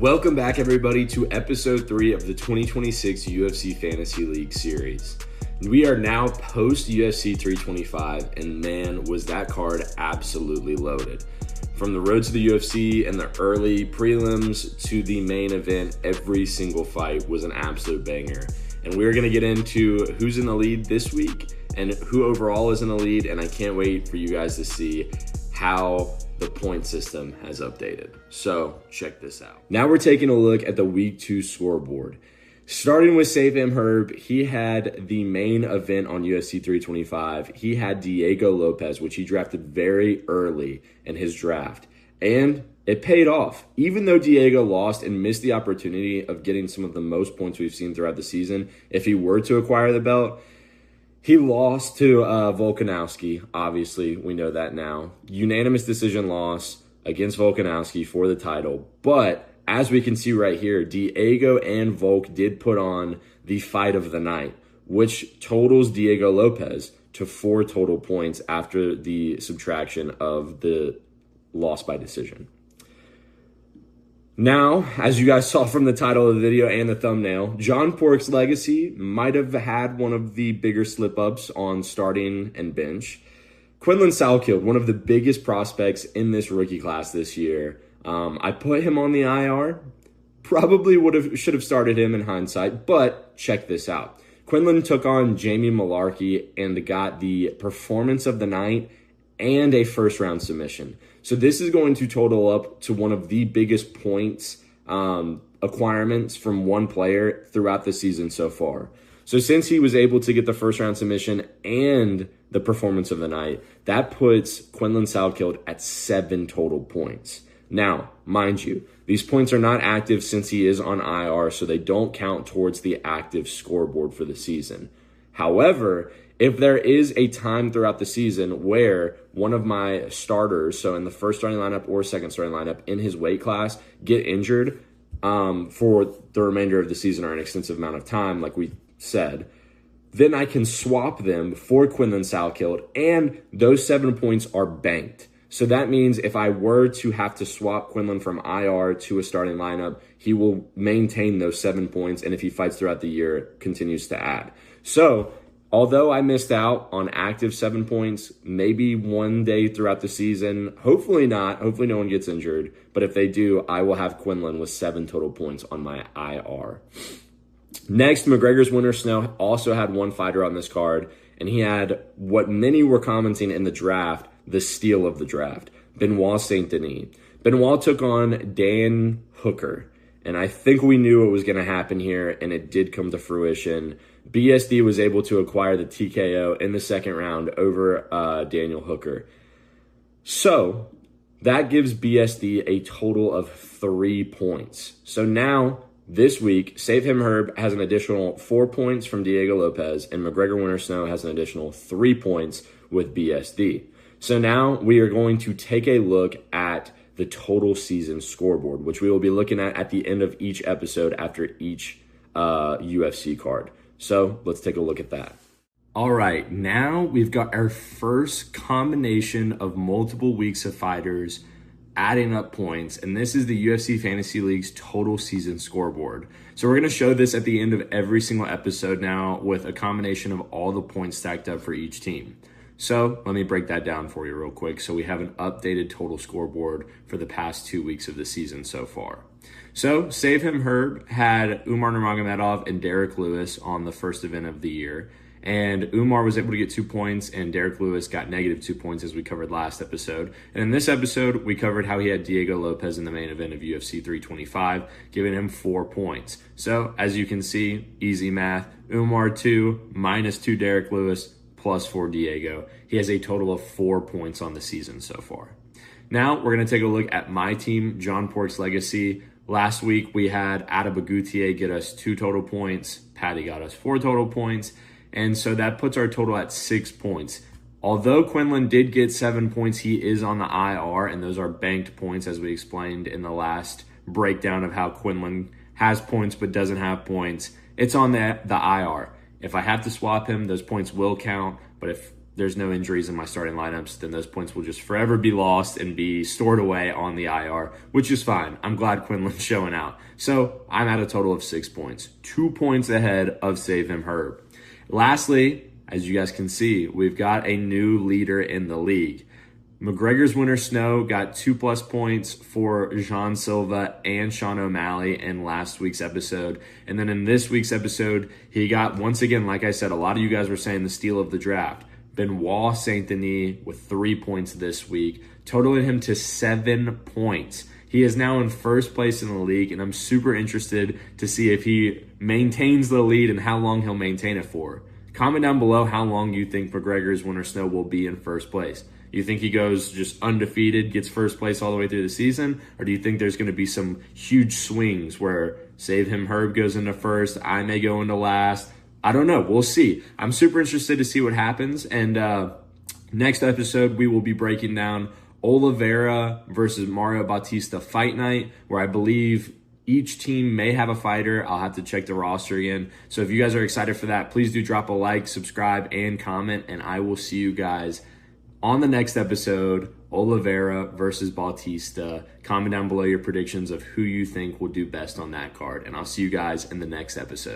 Welcome back, everybody, to episode 3 of the 2026 UFC Fantasy League series. We are now post UFC 325, and man, was that card absolutely loaded. From the road to the UFC and the early prelims to the main event, every single fight was an absolute banger. And we're going to get into who's in the lead this week and who overall is in the lead, and I can't wait for you guys to see how the point system has updated. So check this out. Now we're taking a look at the week 2 scoreboard. Starting with Save Him Herb, he had the main event on UFC 325. He had Diego Lopez, which he drafted very early in his draft. And it paid off. Even though Diego lost and missed the opportunity of getting some of the most points we've seen throughout the season, if he were to acquire the belt, he lost to Volkanovski. Obviously, we know that now. Unanimous decision loss against Volkanovski for the title. But as we can see right here, Diego and Volk did put on the fight of the night, which totals Diego Lopez to 4 total points after the subtraction of the loss by decision. Now, as you guys saw from the title of the video and the thumbnail, John Pork's legacy might have had one of the bigger slip-ups on starting and bench. Quinlan Salkild, one of the biggest prospects in this rookie class this year. I put him on the IR. Probably should have started him in hindsight, but check this out. Quinlan took on Jamie Malarkey and got the performance of the night and a first-round submission. So this is going to total up to one of the biggest points acquirements from one player throughout the season so far. So since he was able to get the first-round submission and the performance of the night, that puts Quinlan Salkild at 7 total points. Now, mind you, these points are not active since he is on IR, so they don't count towards the active scoreboard for the season. However, if there is a time throughout the season where one of my starters, so in the first starting lineup or second starting lineup in his weight class, get injured for the remainder of the season or an extensive amount of time, like we said, then I can swap them for Quinlan Salkild, and those 7 points are banked. So that means if I were to have to swap Quinlan from IR to a starting lineup, he will maintain those 7 points, and if he fights throughout the year, continues to add. So although I missed out on active 7 points, maybe one day throughout the season, hopefully not, hopefully no one gets injured, but if they do, I will have Quinlan with 7 total points on my IR. Next, McGregor's Winter Snow also had one fighter on this card, and he had what many were commenting in the draft, the steal of the draft, Benoit Saint Denis. Benoit took on Dan Hooker, and I think we knew what was going to happen here, and it did come to fruition. BSD was able to acquire the TKO in the second round over Daniel Hooker. So that gives BSD a total of 3 points. So now, this week, Save Him Herb has an additional 4 points from Diego Lopez, and McGregor Winter Snow has an additional 3 points with BSD. So now we are going to take a look at the total season scoreboard, which we will be looking at the end of each episode after each UFC card. So let's take a look at that. All right, now we've got our first combination of multiple weeks of fighters adding up points, and this is the UFC Fantasy League's total season scoreboard. So we're going to show this at the end of every single episode now with a combination of all the points stacked up for each team. So let me break that down for you real quick. So we have an updated total scoreboard for the past 2 weeks of the season so far. So Save Him Herb had Umar Nurmagomedov and Derek Lewis on the first event of the year. And Umar was able to get 2 points, and Derek Lewis got -2 points, as we covered last episode. And in this episode, we covered how he had Diego Lopez in the main event of UFC 325, giving him 4 points. So as you can see, easy math, Umar 2, -2 Derek Lewis, +4 Diego. He has a total of 4 points on the season so far. Now we're going to take a look at my team, John Pork's legacy. Last week we had Adabagutier get us 2 total points. Patty got us 4 total points. And so that puts our total at 6 points. Although Quinlan did get 7 points, he is on the IR, and those are banked points, as we explained in the last breakdown of how Quinlan has points but doesn't have points. It's on the IR. If I have to swap him, those points will count. But if there's no injuries in my starting lineups, then those points will just forever be lost and be stored away on the IR, which is fine. I'm glad Quinlan's showing out. So I'm at a total of 6 points, 2 points ahead of Save Him Herb. Lastly, as you guys can see, we've got a new leader in the league. McGregor's Winter Snow got 2+ points for Jean Silva and Sean O'Malley in last week's episode. And then in this week's episode, he got, once again, like I said, a lot of you guys were saying the steal of the draft. Benoit Saint Denis with 3 points this week, totaling him to 7 points. He is now in first place in the league, and I'm super interested to see if he maintains the lead and how long he'll maintain it for. Comment down below how long you think McGregor's Winter Snow will be in first place. You think he goes just undefeated, gets first place all the way through the season? Or do you think there's going to be some huge swings where Save Him Herb goes into first, I may go into last? I don't know. We'll see. I'm super interested to see what happens. And next episode, we will be breaking down Oliveira versus Mario Bautista Fight Night, where I believe each team may have a fighter. I'll have to check the roster again. So if you guys are excited for that, please do drop a like, subscribe, and comment. And I will see you guys on the next episode, Oliveira versus Bautista. Comment down below your predictions of who you think will do best on that card. And I'll see you guys in the next episode.